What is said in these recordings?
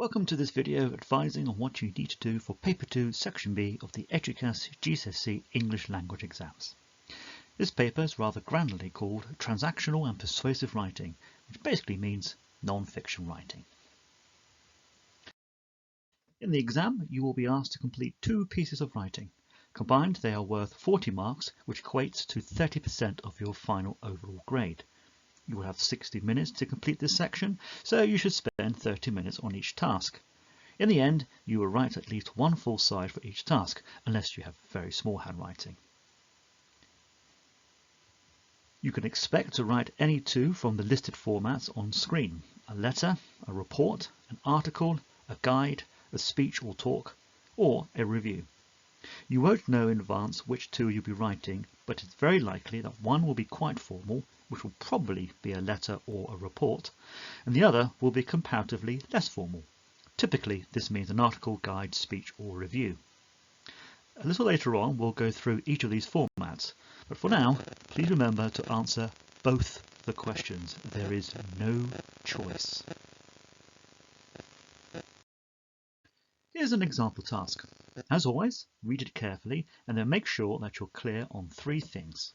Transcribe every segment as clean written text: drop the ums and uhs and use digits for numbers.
Welcome to this video advising on what you need to do for Paper 2 Section B of the Eduqas GCSE English Language Exams. This paper is rather grandly called Transactional and Persuasive Writing, which basically means non-fiction writing. In the exam, you will be asked to complete two pieces of writing. Combined, they are worth 40 marks, which equates to 30% of your final overall grade. You will have 60 minutes to complete this section, so you should spend 30 minutes on each task. In the end, you will write at least one full side for each task, unless you have very small handwriting. You can expect to write any two from the listed formats on screen: a letter, a report, an article, a guide, a speech or talk, or a review. You won't know in advance which two you'll be writing, but it's very likely that one will be quite formal, which will probably be a letter or a report, and the other will be comparatively less formal. Typically, this means an article, guide, speech or review. A little later on, we'll go through each of these formats, but for now, please remember to answer both the questions. There is no choice. Here's an example task. As always, read it carefully and then make sure that you're clear on three things.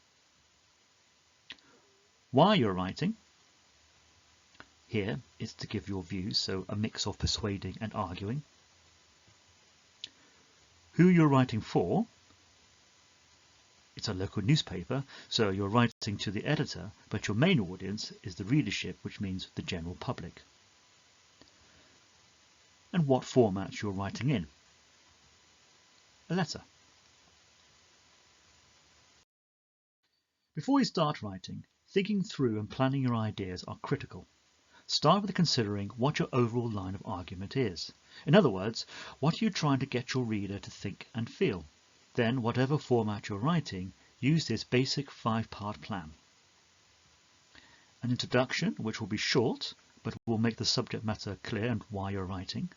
Why you're writing. Here is to give your views, so a mix of persuading and arguing. Who you're writing for. It's a local newspaper, so you're writing to the editor, but your main audience is the readership, which means the general public. And what format you're writing in. A letter. Before you start writing, thinking through and planning your ideas are critical. Start with considering what your overall line of argument is. In other words, what are you trying to get your reader to think and feel? Then, whatever format you're writing, use this basic 5-part plan. An introduction, which will be short, but will make the subject matter clear and why you're writing.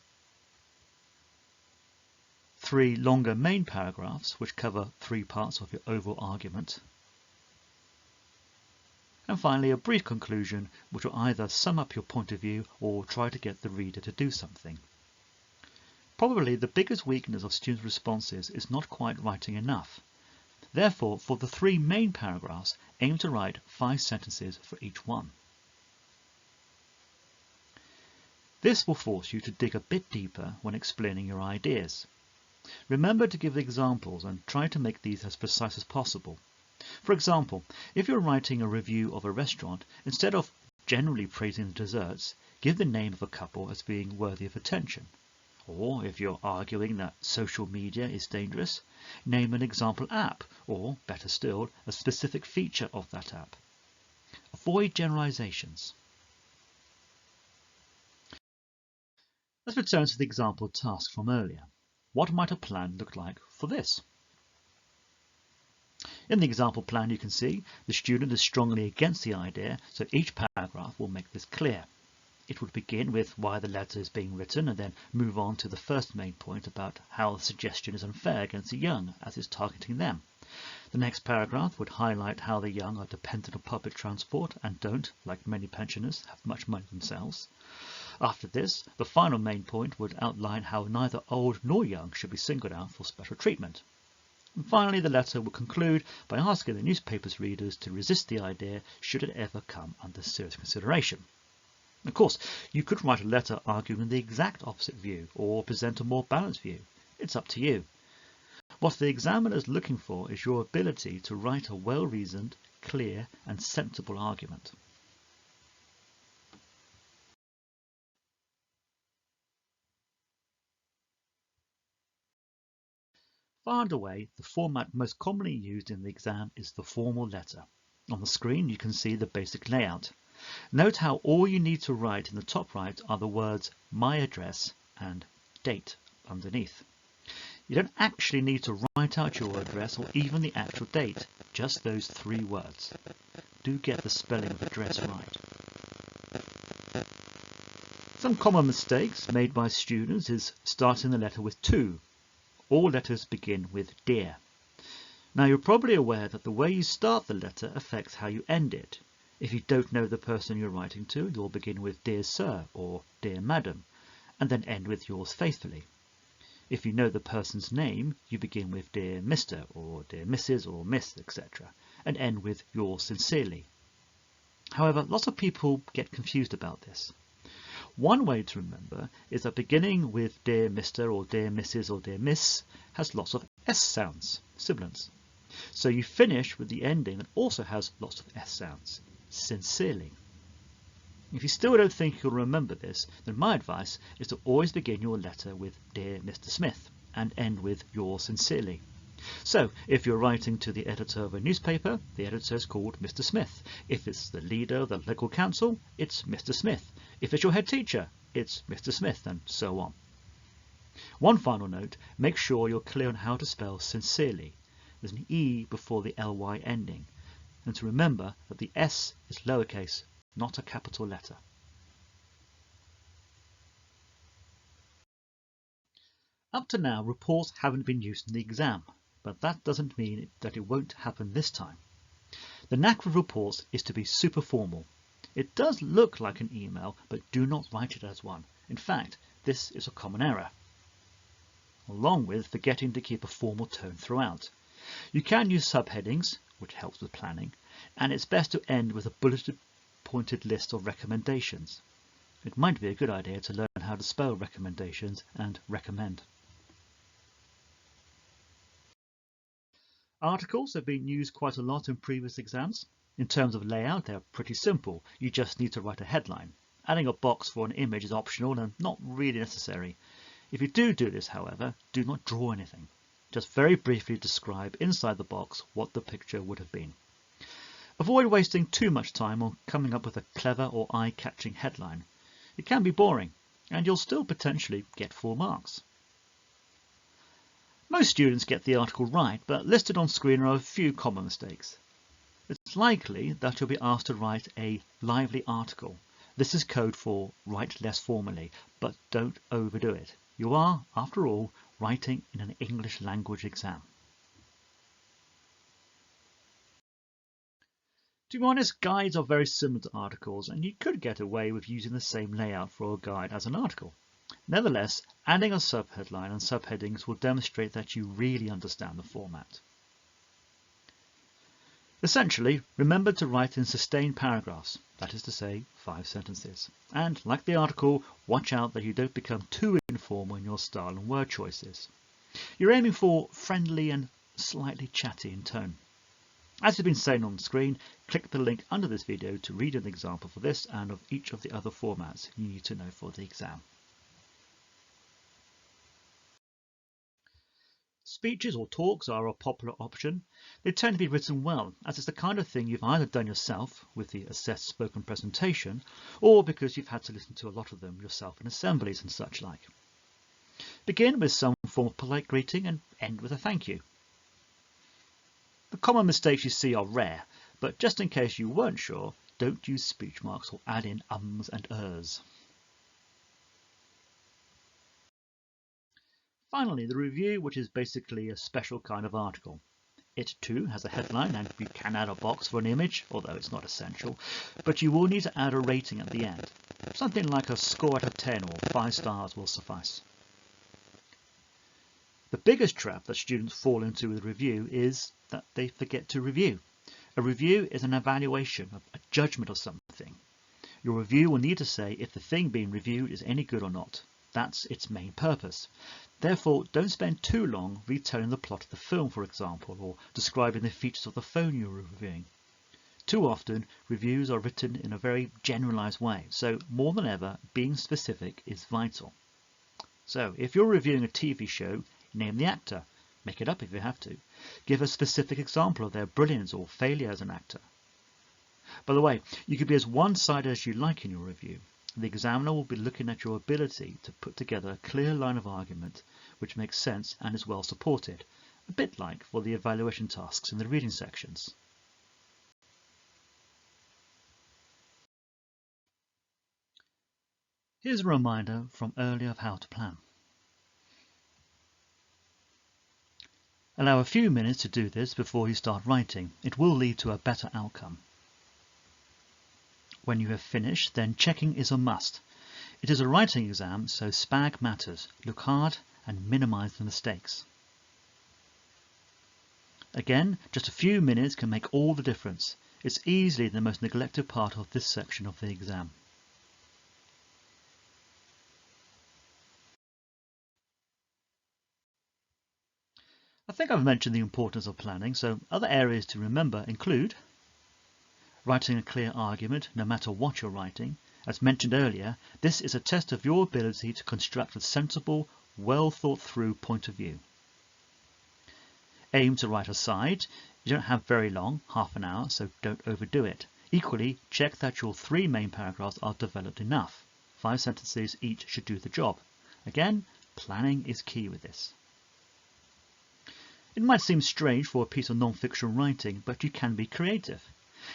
3 longer main paragraphs, which cover 3 parts of your overall argument. And finally, a brief conclusion, which will either sum up your point of view or try to get the reader to do something. Probably the biggest weakness of students' responses is not quite writing enough. Therefore, for the 3 main paragraphs, aim to write 5 sentences for each one. This will force you to dig a bit deeper when explaining your ideas. Remember to give examples and try to make these as precise as possible. For example, if you're writing a review of a restaurant, instead of generally praising the desserts, give the name of a couple as being worthy of attention. Or if you're arguing that social media is dangerous, name an example app, or better still, a specific feature of that app. Avoid generalizations. Let's return to the example task from earlier. What might a plan look like for this? In the example plan, you can see the student is strongly against the idea, so each paragraph will make this clear. It would begin with why the letter is being written and then move on to the first main point about how the suggestion is unfair against the young as it's targeting them. The next paragraph would highlight how the young are dependent on public transport and don't, like many pensioners, have much money themselves. After this, the final main point would outline how neither old nor young should be singled out for special treatment. And finally, the letter will conclude by asking the newspaper's readers to resist the idea should it ever come under serious consideration. Of course, you could write a letter arguing the exact opposite view or present a more balanced view. It's up to you. What the examiner is looking for is your ability to write a well-reasoned, clear and sensible argument. Far and away, the format most commonly used in the exam is the formal letter. On the screen, you can see the basic layout. Note how all you need to write in the top right are the words "my address" and "date" underneath. You don't actually need to write out your address or even the actual date, just those 3 words. Do get the spelling of address right. Some common mistakes made by students is starting the letter with "to." All letters begin with "dear." Now, you're probably aware that the way you start the letter affects how you end it. If you don't know the person you're writing to, you'll begin with "Dear Sir" or "Dear Madam," and then end with yours faithfully. If you know the person's name, you begin with Dear Mr. or Dear Mrs. or Miss, etc., and end with yours sincerely. However, lots of people get confused about this. One way to remember is that beginning with Dear Mr. or Dear Mrs. or Dear Miss has lots of S sounds, sibilants. So you finish with the ending that also has lots of S sounds, sincerely. If you still don't think you'll remember this, then my advice is to always begin your letter with Dear Mr. Smith and end with yours sincerely. So, if you're writing to the editor of a newspaper, the editor is called Mr. Smith. If it's the leader of the local council, it's Mr. Smith. If it's your head teacher, it's Mr. Smith, and so on. One final note, make sure you're clear on how to spell sincerely. There's an E before the ly ending, and to remember that the S is lowercase, not a capital letter. Up to now, reports haven't been used in the exam, but that doesn't mean that it won't happen this time. The knack with reports is to be super formal. It does look like an email, but do not write it as one. In fact, this is a common error, along with forgetting to keep a formal tone throughout. You can use subheadings, which helps with planning, and it's best to end with a bulleted pointed list of recommendations. It might be a good idea to learn how to spell recommendations and recommend. Articles have been used quite a lot in previous exams. In terms of layout, they're pretty simple. You just need to write a headline. Adding a box for an image is optional and not really necessary. If you do this, however, do not draw anything. Just very briefly describe inside the box what the picture would have been. Avoid wasting too much time on coming up with a clever or eye-catching headline. It can be boring, and you'll still potentially get 4 marks. Most students get the article right, but listed on screen are a few common mistakes. It's likely that you'll be asked to write a lively article. This is code for write less formally, but don't overdo it. You are, after all, writing in an English language exam. To be honest, guides are very similar to articles, and you could get away with using the same layout for a guide as an article. Nevertheless, adding a subheadline and subheadings will demonstrate that you really understand the format. Essentially, remember to write in sustained paragraphs, that is to say, 5 sentences. And, like the article, watch out that you don't become too informal in your style and word choices. You're aiming for friendly and slightly chatty in tone. As has been shown on the screen, click the link under this video to read an example for this and of each of the other formats you need to know for the exam. Speeches or talks are a popular option. They tend to be written well, as it's the kind of thing you've either done yourself with the assessed spoken presentation, or because you've had to listen to a lot of them yourself in assemblies and such like. Begin with some form of polite greeting and end with a thank you. The common mistakes you see are rare, but just in case you weren't sure, don't use speech marks or add in ums and ers. Finally, the review, which is basically a special kind of article. It too has a headline, and you can add a box for an image, although it's not essential, but you will need to add a rating at the end. Something like a score out of 10 or 5 stars will suffice. The biggest trap that students fall into with review is that they forget to review. A review is an evaluation, a judgment of something. Your review will need to say if the thing being reviewed is any good or not. That's its main purpose. Therefore, don't spend too long retelling the plot of the film, for example, or describing the features of the phone you're reviewing. Too often, reviews are written in a very generalized way, so more than ever, being specific is vital. So, if you're reviewing a TV show, name the actor. Make it up if you have to. Give a specific example of their brilliance or failure as an actor. By the way, you can be as one-sided as you like in your review. The examiner will be looking at your ability to put together a clear line of argument which makes sense and is well supported, a bit like for the evaluation tasks in the reading sections. Here's a reminder from earlier of how to plan. Allow a few minutes to do this before you start writing. It will lead to a better outcome. When you have finished, then checking is a must. It is a writing exam, so SPAG matters. Look hard and minimise the mistakes. Again, just a few minutes can make all the difference. It's easily the most neglected part of this section of the exam. I think I've mentioned the importance of planning, so other areas to remember include writing a clear argument no matter what you're writing. As mentioned earlier, this is a test of your ability to construct a sensible, well thought through point of view. Aim to write a side. You don't have very long, half an hour, so don't overdo it. Equally, check that your 3 main paragraphs are developed enough. 5 sentences each should do the job. Again, planning is key with this. It might seem strange for a piece of non-fiction writing, but you can be creative.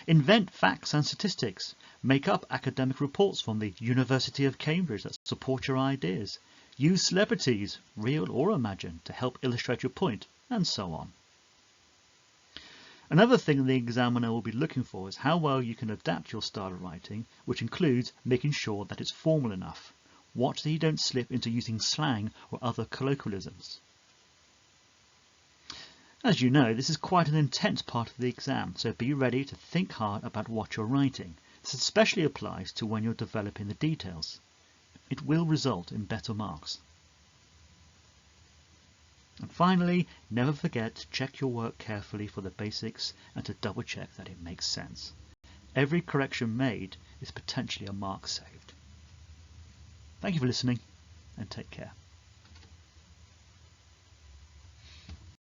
Invent facts and statistics. Make up academic reports from the University of Cambridge that support your ideas. Use celebrities, real or imagined, to help illustrate your point, and so on. Another thing the examiner will be looking for is how well you can adapt your style of writing, which includes making sure that it's formal enough. Watch that you don't slip into using slang or other colloquialisms. As you know, this is quite an intense part of the exam, so be ready to think hard about what you're writing. This especially applies to when you're developing the details. It will result in better marks. And finally, never forget to check your work carefully for the basics and to double check that it makes sense. Every correction made is potentially a mark saved. Thank you for listening, and take care.